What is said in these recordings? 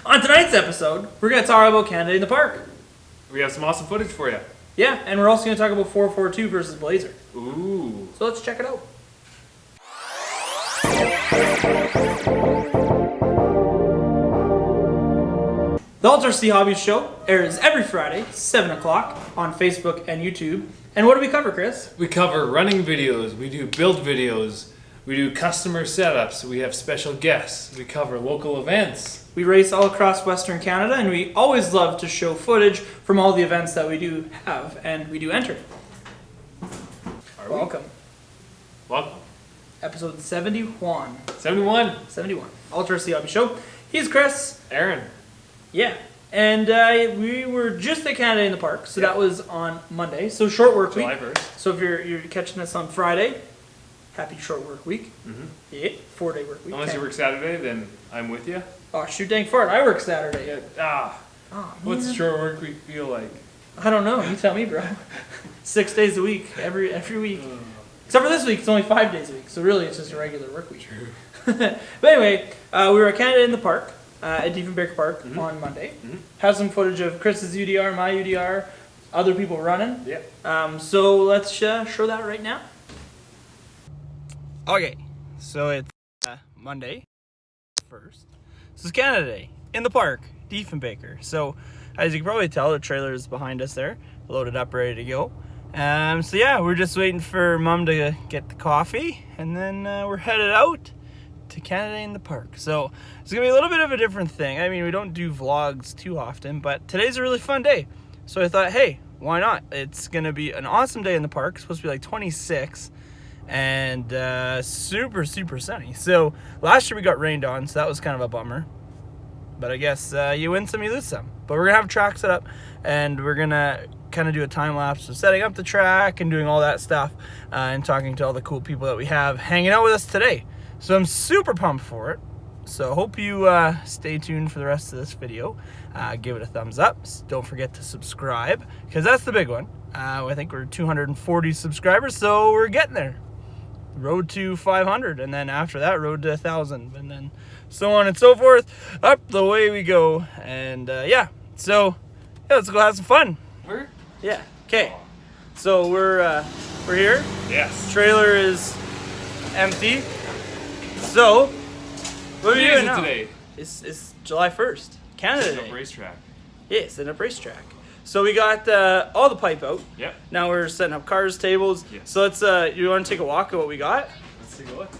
On tonight's episode, we're going to talk about Canada in the Park. We have some awesome footage for you. Yeah, and we're also going to talk about 4-4-2 versus Blazer. Ooh. So let's check it out. The TRX Hobbies Show airs every Friday, 7 o'clock on Facebook and YouTube. And what do we cover, Chris? We cover running videos, we do build videos, we do customer setups, we have special guests, we cover local events. We race all across Western Canada, and we always love to show footage from all the events that we do have, and we do enter. Welcome. Welcome. Episode 71. 71. 71. TRX Hobbies Show. He's Chris. Aaron. Yeah. And we were just at Canada in the Park, so that was on Monday. So short work week. July 1st. So if you're catching us on Friday, happy short work week. Mm-hmm. Yeah, 4-day work week. Unless you work Saturday, then I'm with you. Oh, shoot dang fart. I work Saturday. Yeah. Oh, What's short work week feel like? I don't know. You tell me, bro. 6 days a week, every week. Except for this week, it's only 5 days a week. So really, it's just a regular work week. But anyway, we were at Canada in the Park, at Diefenbaker Park on Monday. Have some footage of Chris's UDR, my UDR, other people running. Yeah. So let's show that right now. Okay, so it's Monday 1st. This is Canada Day in the park, Diefenbaker. So as you can probably tell, the trailer is behind us there, loaded up, ready to go. So yeah, we're just waiting for Mom to get the coffee, and then we're headed out to Canada in the Park. So it's gonna be a little bit of a different thing. I mean, we don't do vlogs too often, but today's a really fun day. So I thought, hey, why not? It's gonna be an awesome day in the park. It's supposed to be like 26 and super sunny. So last year we got rained on, so that was kind of a bummer. But I guess you win some, you lose some. But we're gonna have tracks set up, and we're gonna kind of do a time lapse of setting up the track and doing all that stuff, and talking to all the cool people that we have hanging out with us today. So I'm super pumped for it. So hope you stay tuned for the rest of this video. Give it a thumbs up. Don't forget to subscribe, because that's the big one. I think we're 240 subscribers, so we're getting there. Road to 500, and then after that, road to 1,000, and then so on and so forth. Up the way we go. And yeah, so yeah, let's go have some fun. Yeah. Okay. So we're here. Yes. Trailer is empty. So what are you doing now? Today? It's July 1st, Canada Day. Racetrack. Yes, in a racetrack. So we got all the pipe out. Yep. Now we're setting up cars, tables. Yes. So let's. You want to take a walk at what we got? Let's take a look.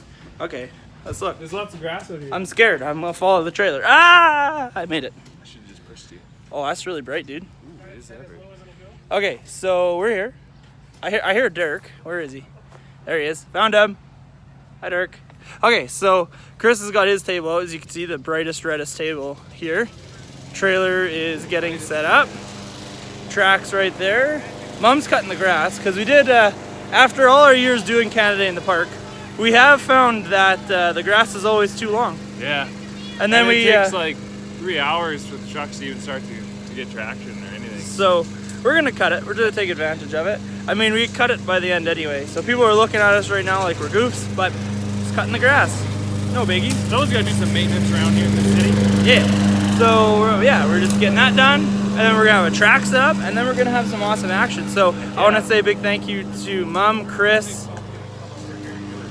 Okay. Let's look. There's lots of grass out here. I'm scared. I'm gonna follow the trailer. Ah! I made it. I should have just pushed you. Oh, that's really bright, dude. Ooh, it is that bright. Okay, so we're here. I hear Dirk. Where is he? There he is. Found him. Hi, Dirk. Okay, so Chris has got his table out. As you can see, the brightest, reddest table here. Trailer is getting set up. Tracks right there. Mom's cutting the grass because we did, after all our years doing Canada in the Park, we have found that the grass is always too long. Yeah. And then it takes like 3 hours for the trucks to even start to get traction or anything. So we're gonna cut it. We're gonna take advantage of it. I mean, we cut it by the end anyway. So people are looking at us right now like we're goofs, but just cutting the grass. No biggie. Someone's gotta do some maintenance around here in the city. Yeah. So we're just getting that done, and then we're gonna have a track set up, and then we're gonna have some awesome action. So I want to say a big thank you to Mom, Chris,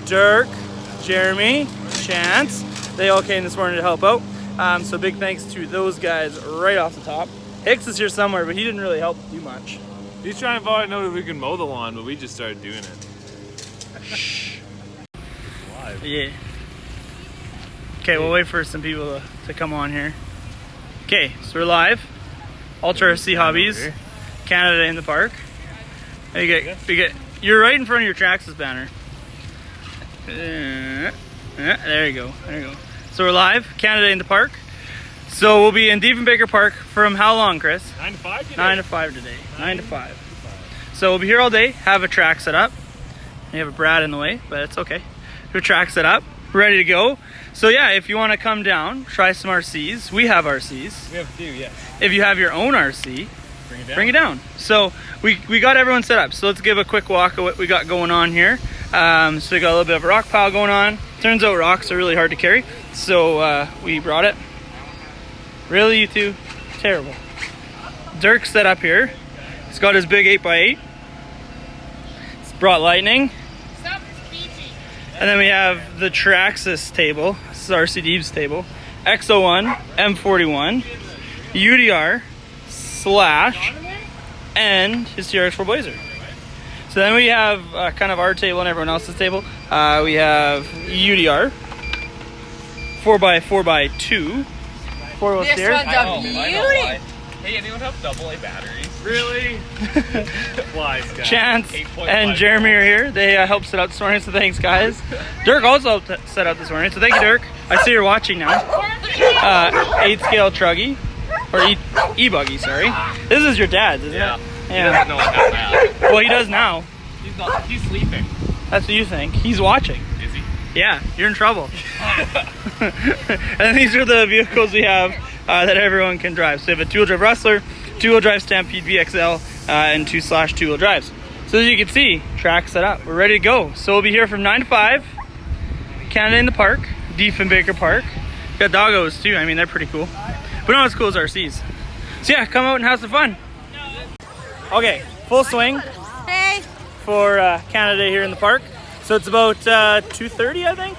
Dirk, Jeremy, Chance. They all came this morning to help out. So big thanks to those guys right off the top. Hicks is here somewhere, but he didn't really help too much. He's trying to find out if we can mow the lawn, but we just started doing it. Shh. Live. Yeah. Okay, we'll wait for some people to come on here. Okay, so we're live. TRX Hobbies, Canada in the Park. You're right in front of your Traxxas banner. There you go. So we're live, Canada in the Park. So we'll be in Diefenbaker Park from how long, Chris? 9 to 5 today. 9 to 5 today. 9 to 5. So we'll be here all day, have a track set up. We have a Brad in the way, but it's okay. Have a track set up, ready to go. So yeah, if you want to come down, try some RCs. We have RCs. We have a few, yes. If you have your own RC, bring it down. So we got everyone set up. So let's give a quick walk of what we got going on here. So we got a little bit of a rock pile going on. Turns out rocks are really hard to carry, so we brought it. Really, you two? Terrible. Dirk's set up here. He's got his big 8x8. It's brought lightning. And then we have the Traxxas table. This is RC Deeb's table. X01, M41, UDR, Slash, and his TRX-4 Blazer. So then we have kind of our table and everyone else's table. We have UDR, 4x4x2, four-wheel steer. This one's a beauty. Hey, anyone have AA batteries? Really? Wise guy. Chance and Jeremy are here. They helped set out this morning, so thanks, guys. Dirk also helped set out this morning, so thank you, Dirk. I see you're watching now. 8-scale truggy, or e-buggy, sorry. This is your dad's, isn't it? Yeah. He doesn't know what that. Well, he does now. He's sleeping. That's what you think. He's watching. Is he? Yeah, you're in trouble. And these are the vehicles we have that everyone can drive. So we have a two-wheel drive Rustler, two-wheel drive Stampede VXL, and 2/2 two-wheel drives. So as you can see, track set up. We're ready to go. So we'll be here from 9 to 5. Canada in the Park, Diefenbaker Park. Got doggos too. I mean, they're pretty cool. But not as cool as RCs. So yeah, come out and have some fun. Okay, full swing. Hey. For Canada here in the park. So it's about 2:30, I think.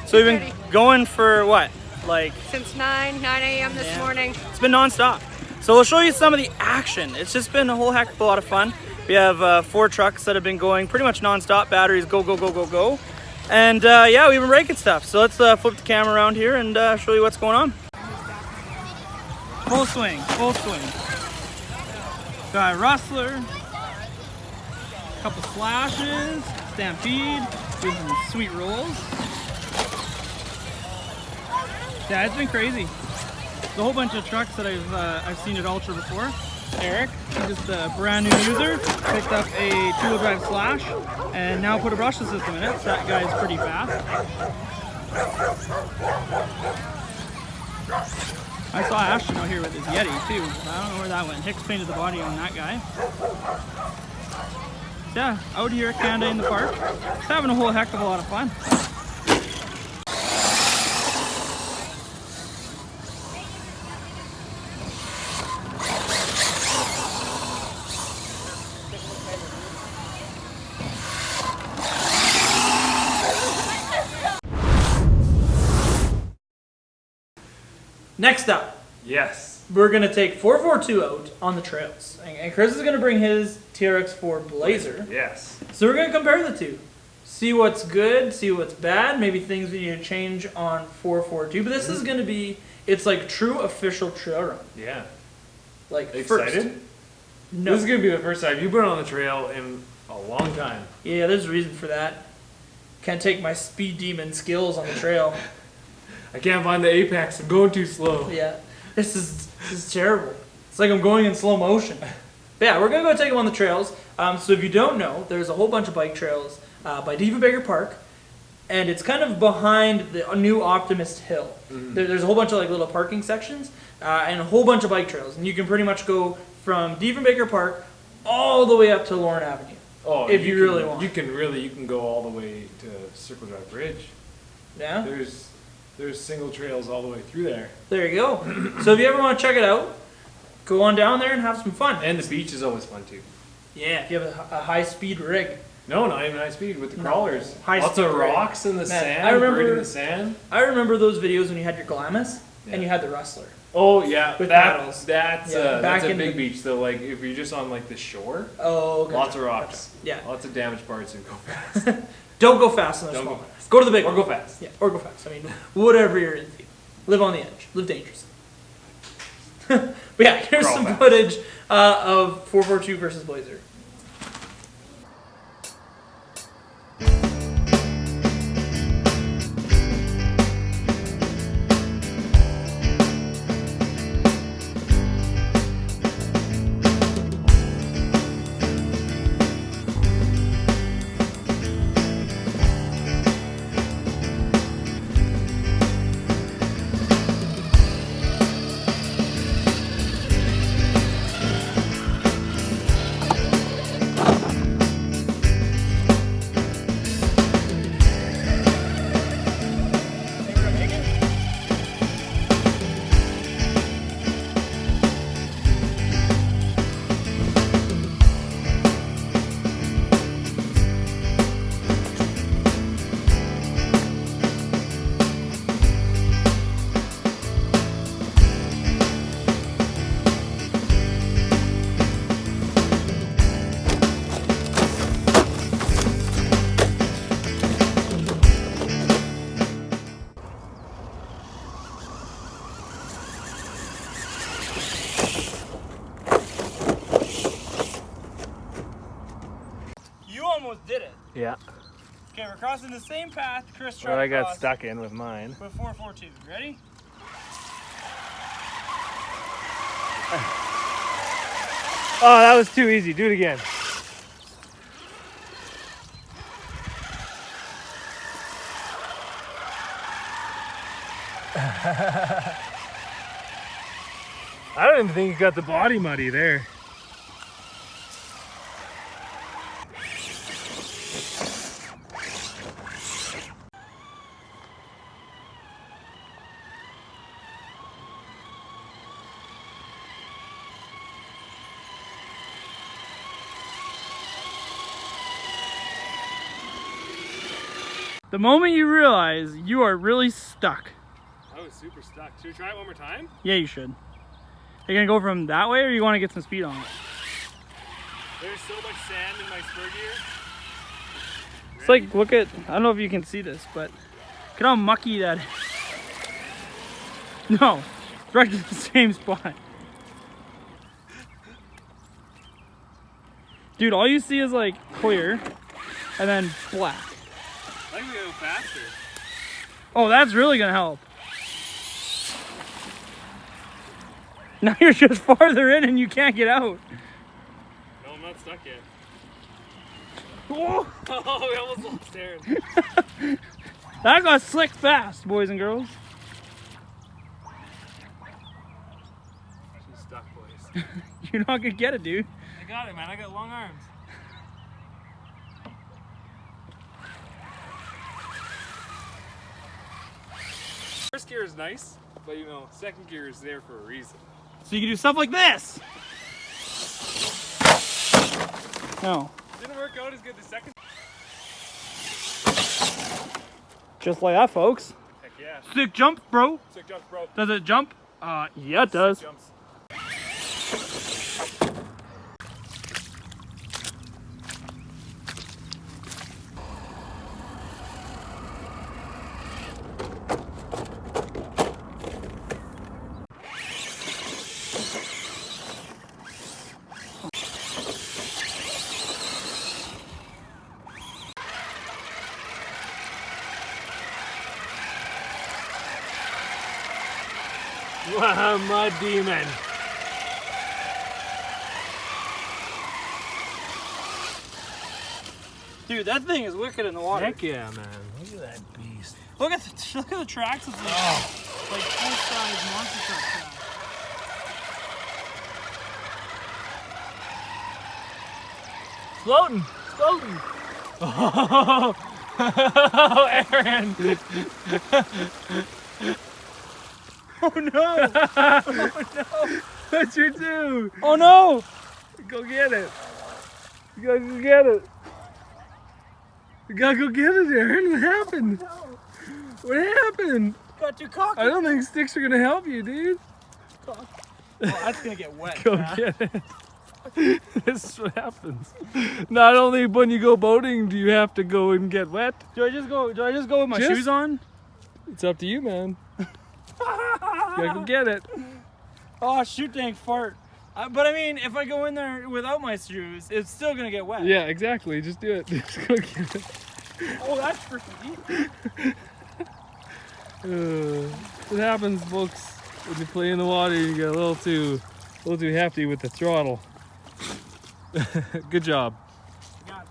So we've been going for what? Like Since 9 a.m. this morning. It's been non-stop. So we'll show you some of the action. It's just been a whole heck of a lot of fun. We have 4 trucks that have been going pretty much non-stop. Batteries go, go, go, go, go. And yeah, we've been breaking stuff. So let's flip the camera around here and show you what's going on. Full swing, full swing. Got a Rustler, couple Slashes, Stampede, doing some sweet rolls. Yeah, it's been crazy. There's a whole bunch of trucks that I've seen at Ultra before. Eric, he's just a brand new user, picked up a two-wheel drive Slash, and now put a brushless system in it. So that guy's pretty fast. I saw Ashton out here with his Yeti too. I don't know where that went. Hicks painted the body on that guy. Yeah, out here at Canada in the Park, just having a whole heck of a lot of fun. Next up, Yes. we're going to take 442 out on the trails. And Chris is going to bring his TRX-4 Blazer. Yes. So we're going to compare the two. See what's good, see what's bad, maybe things we need to change on 442. But this is going to be, it's like true official trail run. Yeah. Like Excited? first. No. This is gonna be the first time you've been on the trail in a long time. Yeah, there's a reason for that. Can't take my speed demon skills on the trail. I can't find the apex. I'm going too slow. Yeah, this is terrible. It's like I'm going in slow motion. But yeah, we're gonna go take them on the trails. So if you don't know, there's a whole bunch of bike trails by Diefenbaker Park, and it's kind of behind the new Optimist Hill. Mm-hmm. There's a whole bunch of like little parking sections and a whole bunch of bike trails, and you can pretty much go from Diefenbaker Park all the way up to Lorne Avenue. Oh, if you really want. You can go all the way to Circle Drive Bridge. Yeah. There's single trails all the way through there. There you go. So if you ever want to check it out, go on down there and have some fun. And the beach is always fun too. Yeah, if you have a high-speed rig. No, not even high speed with the crawlers. High Lots speed of rig. rocks in the Man, sand. I remember- buried in the sand. I remember those videos when you had your Glamis Yeah. and you had the Rustler. Oh yeah, With paddles. That's Yeah, back that's a in big the- beach though. Like if you're just on like the shore, Oh, okay. lots of rocks. Yeah. Lots of damaged parts and go fast. Don't go fast on the Don't small go ones. fast. Go to the big Or one. go fast. Yeah, or go fast. I mean, whatever you're into. Live on the edge. Live dangerously. But yeah, here's Crawl some fast. footage of 442 versus Blazer. just did it. Yeah. Okay, we're crossing the same path Chris tried Well, I to got cross stuck in with mine. with 4-4-2. Ready? Oh, that was too easy. Do it again. I don't even think you got the body muddy there. The moment you realize you are really stuck. I was super stuck. Should we try it one more time? Yeah, you should. Are you gonna go from that way or you wanna get some speed on it? There's so much sand in my spur gear. It's like, look at, I don't know if you can see this, but look at how mucky that is. No, right to the same spot. Dude, all you see is like clear and then black. I think we go faster. Oh, that's really gonna help. Now you're just farther in and you can't get out. No, I'm not stuck yet. Whoa. Oh, we almost lost Aaron. That got slick fast, boys and girls. She's stuck, boys. You're not gonna get it, dude. I got it, man. I got long arms. First gear is nice, but you know, second gear is there for a reason. So you can do stuff like this. No. Didn't work out as good the second. Just like that, folks. Heck yeah. Sick jump, bro. Sick jumps, bro. Does it jump? Yeah, it does. Sick jumps. Wow, mud demon. Dude, that thing is wicked in the water. Heck yeah, man. Look at that beast. Look at the Traxxas. It's like full-size monster truck track. Floating. Floating. Oh, Aaron. Oh no! Oh no! What you do? Oh no! Go get it. You gotta go get it. You gotta go get it, Aaron. What happened? What happened? Got too cocky. I don't think sticks are gonna help you, dude. Oh, that's gonna get wet. Go man. get it. This is what happens. Not only when you go boating do you have to go and get wet. Do I just go with my shoes on? It's up to you, man. You gotta go get it. Oh shoot, dang fart! But I mean, if I go in there without my shoes, it's still gonna get wet. Yeah, exactly. Just do it. Just go get it. Oh, that's freaking deep. What happens, folks, when you play in the water? You get a little too hefty with the throttle. Good job. God.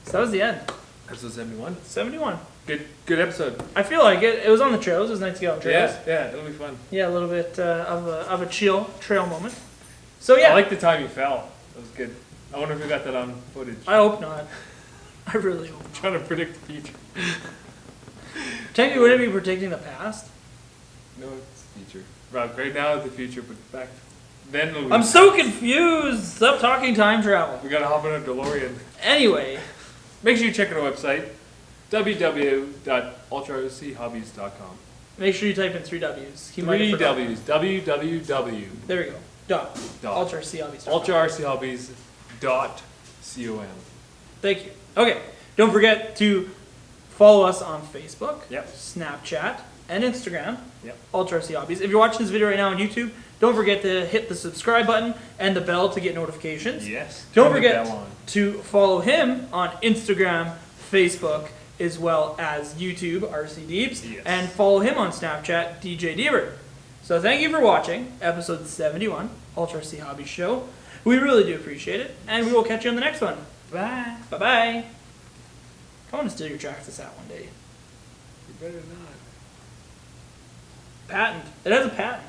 So that was the end. Episode 71. 71. Good episode. I feel like it. It was on the trails. It was nice to get on trails. Yeah, it'll be fun. Yeah, a little bit of a chill trail moment. So yeah, I like the time you fell. That was good. I wonder if we got that on footage. I hope not. I really hope not. Trying to predict the future. Technically, would it be predicting the past? No, it's the future. Right now it's the future, but back then it'll be I'm so confused. Stop talking time travel. we gotta hop in a DeLorean. Anyway, Make sure you check out our website. www.ultrachobbies.com. Make sure you type in 3 W's. He might Three have forgotten. W's. www. There we go. Dot. Dot. UltraCHobbies.com. ultrachobbies.com. Thank you. Okay. Don't forget to follow us on Facebook, Yep. Snapchat, and Instagram. Yep. UltraCHobbies. If you're watching this video right now on YouTube, don't forget to hit the subscribe button and the bell to get notifications. Yes. Don't Turn the forget bell on. to follow him on Instagram, Facebook, as well as YouTube, RC Deeps, Yes. and follow him on Snapchat, DJ Deaver. So thank you for watching episode 71, Ultra C Hobbies Show. We really do appreciate it, and we will catch you on the next one. Bye. Bye-bye. I want to steal your Traxxas hat one day. You better not. Patent. It has a patent.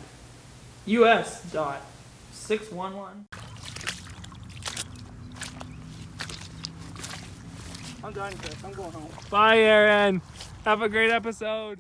US.611. I'm done, Chris. I'm going home. Bye, Aaron. Have a great episode.